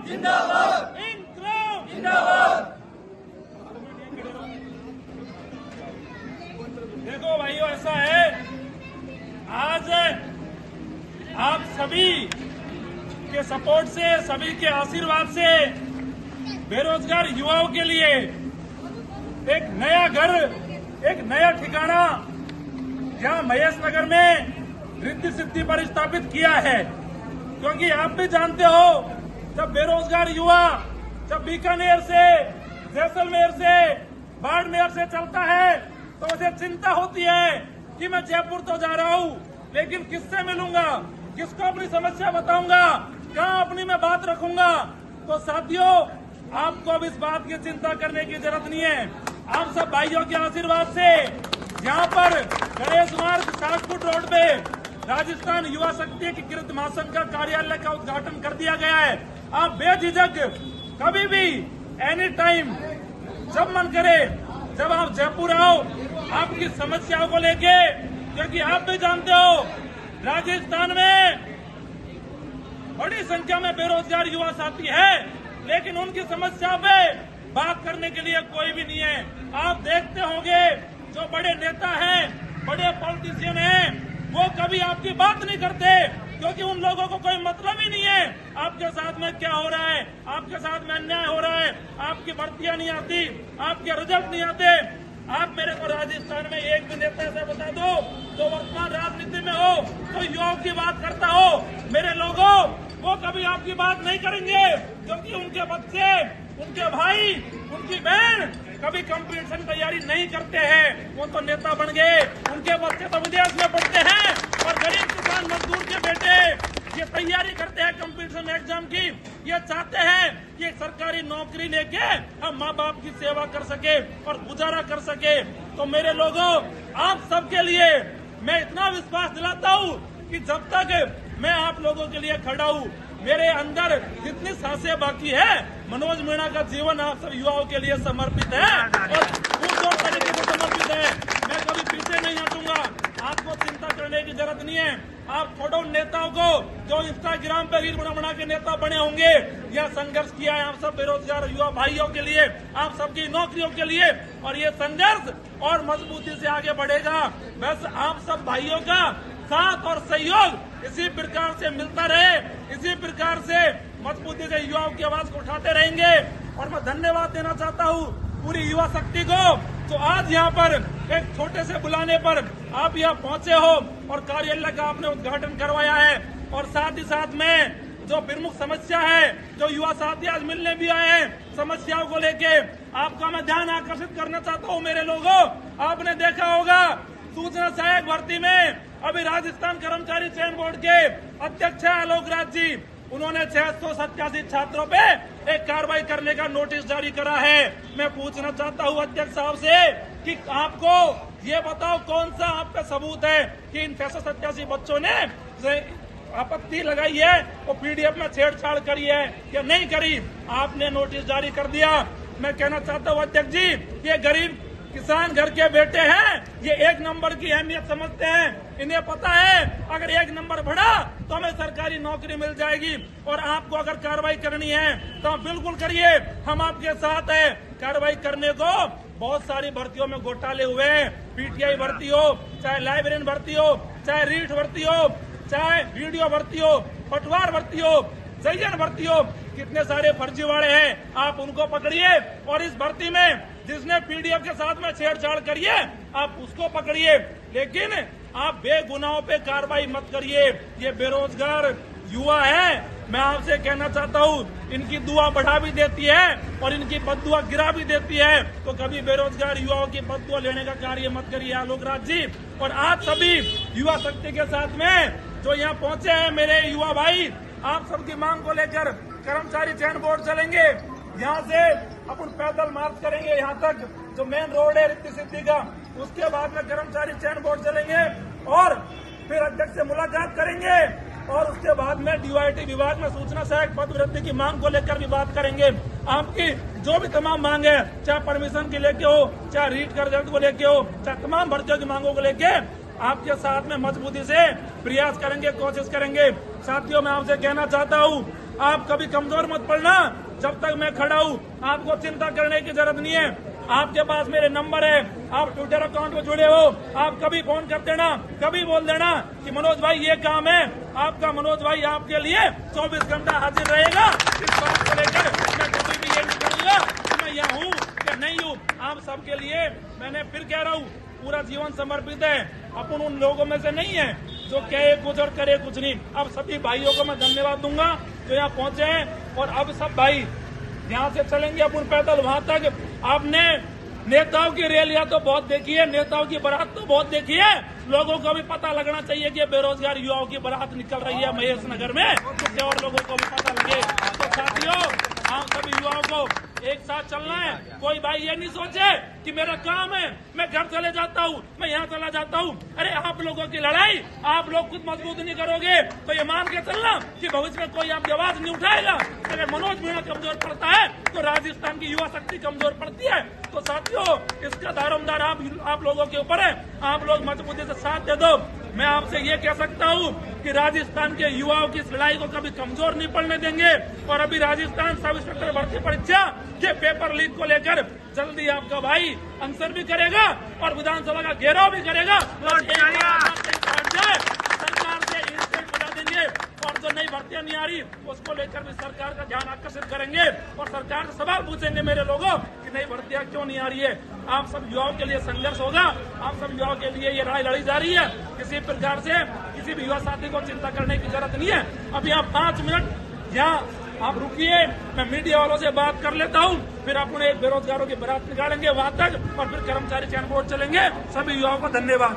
जिंदाबाद, इंक्लाब जिंदाबाद। देखो भाइयों, ऐसा है, आज आप सभी के सपोर्ट से, सभी के आशीर्वाद से बेरोजगार युवाओं के लिए एक नया घर, एक नया ठिकाना जहां महेश नगर में रिद्धि सिद्धि पर स्थापित किया है। क्योंकि आप भी जानते हो, जब बेरोजगार युवा जब बीकानेर से, जैसलमेर से, बाड़मेर से चलता है तो उसे चिंता होती है कि मैं जयपुर तो जा रहा हूं, लेकिन किससे मिलूंगा, किसको अपनी समस्या बताऊंगा, कहां अपनी मैं बात रखूंगा। तो साथियों, आपको अब इस बात की चिंता करने की जरूरत नहीं है। आप सब भाइयों के आशीर्वाद से यहाँ पर गणेश मार्ग, सागपुर रोड पे राजस्थान युवा शक्ति एकीकृत महासंघ का कार्यालय का उद्घाटन कर दिया गया है। आप बेझिझक कभी भी, एनी टाइम, जब मन करे, जब आप जयपुर आओ आपकी समस्याओं को लेके, क्योंकि आप भी जानते हो राजस्थान में बड़ी संख्या में बेरोजगार युवा साथी है, लेकिन उनकी समस्या पे बात करने के लिए कोई भी नहीं है। आप देखते होंगे जो बड़े नेता हैं, बड़े पॉलिटिशियन हैं, वो कभी आपकी बात नहीं करते, क्योंकि उन लोगों को कोई मतलब ही नहीं है आपके साथ में क्या हो रहा है, आपके साथ में अन्याय हो रहा है, आपकी भर्तियां नहीं आती, आपके रिजल्ट नहीं आते। आप मेरे को राजस्थान में एक भी नेता ऐसा बता दो तो वर्तमान राजनीति में हो, तो युवाओं की बात करता हो, मेरे लोगों, वो कभी आपकी बात नहीं करेंगे, क्योंकि उनके बच्चे, उनके भाई, उनकी बहन कभी कंपटीशन तैयारी नहीं करते हैं। वो तो नेता बन गए, उनके बच्चे तो विदेश में पढ़ते हैं, और गरीब किसान मजदूर के बेटे ये तैयारी करते हैं कंपटीशन एग्जाम की। ये चाहते हैं कि एक सरकारी नौकरी लेके हम माँ बाप की सेवा कर सके और गुजारा कर सके। तो मेरे लोगों, आप सबके लिए मैं इतना विश्वास दिलाता हूँ कि जब तक मैं आप लोगों के लिए खड़ा हूँ, मेरे अंदर जितनी सांसें बाकी है, मनोज मीणा का जीवन आप सब युवाओं के लिए समर्पित है और पूर्ण तरीके से समर्पित है। मैं कभी पीछे नहीं हटूंगा, आपको चिंता करने की जरूरत नहीं है। आप छोड़ो नेताओं को जो इंस्टाग्राम पे रील बना के नेता बने होंगे। यह संघर्ष किया है आप सब बेरोजगार युवा भाइयों के लिए, आप सबकी नौकरियों के लिए, और ये संघर्ष और मजबूती से आगे बढ़ेगा। बस आप सब भाइयों का साथ और सहयोग इसी प्रकार से मिलता रहे, इसी प्रकार से मजबूती से युवाओं की आवाज को उठाते रहेंगे। और मैं धन्यवाद देना चाहता हूँ पूरी युवा शक्ति को, जो आज यहाँ पर एक छोटे से बुलाने पर आप यहाँ पहुंचे हो और कार्यालय का आपने उद्घाटन करवाया है। और साथ ही साथ में जो प्रमुख समस्या है, जो युवा साथी आज मिलने भी आए हैं, समस्याओं को लेके आपका मैं ध्यान आकर्षित करना चाहता हूँ। मेरे लोगों, आपने देखा होगा सूचना सहायक भर्ती में अभी राजस्थान कर्मचारी चयन बोर्ड के अध्यक्ष है आलोक राज जी, उन्होंने 687 छात्रों पे एक कार्रवाई करने का नोटिस जारी करा है। मैं पूछना चाहता हूं अध्यक्ष साहब से कि आपको ये बताओ कौन सा आप पे सबूत है कि इन 687 बच्चों ने आपत्ति लगाई है, वो पीडीएफ में छेड़छाड़ करी है या नहीं करी। आपने नोटिस जारी कर दिया। मैं कहना चाहता हूँ अध्यक्ष जी, ये गरीब किसान घर के बेटे हैं, ये एक नंबर की अहमियत समझते हैं। इन्हें पता है अगर एक नंबर बढ़ा तो हमें सरकारी नौकरी मिल जाएगी। और आपको अगर कार्रवाई करनी है तो आप बिल्कुल करिए, हम आपके साथ हैं। कार्रवाई करने को बहुत सारी भर्तियों में घोटाले हुए हैं, पीटीआई भर्ती हो, चाहे लाइब्रेरियन भर्ती हो, चाहे रीट भर्ती हो, चाहे वीडियो भर्ती हो, पटवार भर्ती हो, जयन भर्ती हो, कितने सारे फर्जीवाड़े हैं। आप उनको पकड़िए और इस भर्ती में जिसने पीडीएफ के साथ में छेड़छाड़ करिए आप उसको पकड़िए, लेकिन आप बेगुनाहों पे कार्रवाई मत करिए। ये बेरोजगार युवा है, मैं आपसे कहना चाहता हूँ, इनकी दुआ बढ़ा भी देती है और इनकी बददुआ गिरा भी देती है। तो कभी बेरोजगार युवाओं की बददुआ लेने का कार्य मत करिए आलोक राज जी। और आज सभी युवा शक्ति के साथ में जो यहाँ पहुंचे हैं मेरे युवा भाई, आप सबकी मांग को लेकर कर्मचारी चयन बोर्ड चलेंगे। यहाँ से अपन पैदल मार्च करेंगे यहाँ तक, जो मेन रोड है रिद्धि सिद्धि का, उसके बाद में कर्मचारी चयन बोर्ड चलेंगे और फिर अध्यक्ष से मुलाकात करेंगे और उसके बाद में डीवाईटी विभाग में सूचना सहायक पद वृद्धि की मांग को लेकर भी बात करेंगे। आपकी जो भी तमाम मांग है, चाहे परमिशन के लेके हो, चाहे रीट का रिजल्ट को लेके हो, चाहे तमाम भर्तियों की मांगों को लेके आपके साथ में मजबूती से प्रयास करेंगे, कोशिश करेंगे। साथियों, मैं आपसे कहना चाहता हूँ आप कभी कमजोर मत पड़ना। जब तक मैं खड़ा हूँ आपको चिंता करने की जरूरत नहीं है। आपके पास मेरे नंबर है, आप ट्विटर अकाउंट में जुड़े हो, आप कभी फोन कर देना, कभी बोल देना कि मनोज भाई ये काम है। आपका मनोज भाई आपके लिए 24 घंटा हाजिर रहेगा। इस बात को लेकर मैं कभी भी ये नहीं करूंगा कि मैं यहाँ हूँ या नहीं हूँ। आप सबके लिए मैंने फिर कह रहा हूँ, पूरा जीवन समर्पित है। अपन उन लोगों में से नहीं है जो कहे कुछ और करे कुछ नहीं। अब सभी भाइयों को मैं धन्यवाद दूंगा जो यहाँ पहुंचे हैं। और अब सब भाई यहाँ से चलेंगे अपन पैदल वहां तक। आपने नेताओं की रैलियां तो बहुत देखी है, नेताओं की बारात तो बहुत देखी है। लोगों को भी पता लगना चाहिए कि बेरोजगार युवाओं की बारात निकल रही है महेश नगर में, जिससे और लोगों को भी पता लगे। तो साथियों, हम सभी युवाओं को एक साथ चलना है। कोई भाई ये नहीं सोचे कि मेरा काम है मैं घर चले जाता हूँ, मैं यहाँ चला जाता हूँ। अरे आप लोगों की लड़ाई आप लोग खुद मजबूत नहीं करोगे तो ये मान के चलना कि भविष्य में कोई आपकी आवाज नहीं उठाएगा। अगर मनोज मीणा कमजोर पड़ता है तो राजस्थान की युवा शक्ति कमजोर पड़ती है। तो साथियों, इसका दारोमदार आप लोगों के ऊपर है। आप लोग मजबूती से साथ दे दो। मैं आपसे ये कह सकता हूँ कि राजस्थान के युवाओं की इस लड़ाई को कभी कमजोर नहीं पड़ने देंगे। और अभी राजस्थान सब इंस्पेक्टर भर्ती परीक्षा के पेपर लीक को लेकर जल्दी आपका भाई आंसर भी करेगा और विधानसभा का घेराव भी करेगा। सरकार से इंस्टेंट बता देंगे और जो नई भर्तियां नहीं आ रही उसको लेकर भी सरकार का ध्यान आकर्षित करेंगे और सरकार से सवाल पूछेंगे मेरे लोगों कि नई भर्तियां क्यों नहीं आ रही है। आप सब युवाओं के लिए संघर्ष होगा, आप सब युवाओं के लिए ये लड़ाई लड़ी जा रही है। किसी प्रकार से किसी भी युवा साथी को चिंता करने की जरूरत नहीं है। अभी आप 5 मिनट यहाँ आप रुकिए, मैं मीडिया वालों से बात कर लेता हूँ, फिर अपन एक बेरोजगारों की बारात निकालेंगे वहां तक और फिर कर्मचारी चयन बोर्ड चलेंगे। सभी युवाओं को धन्यवाद।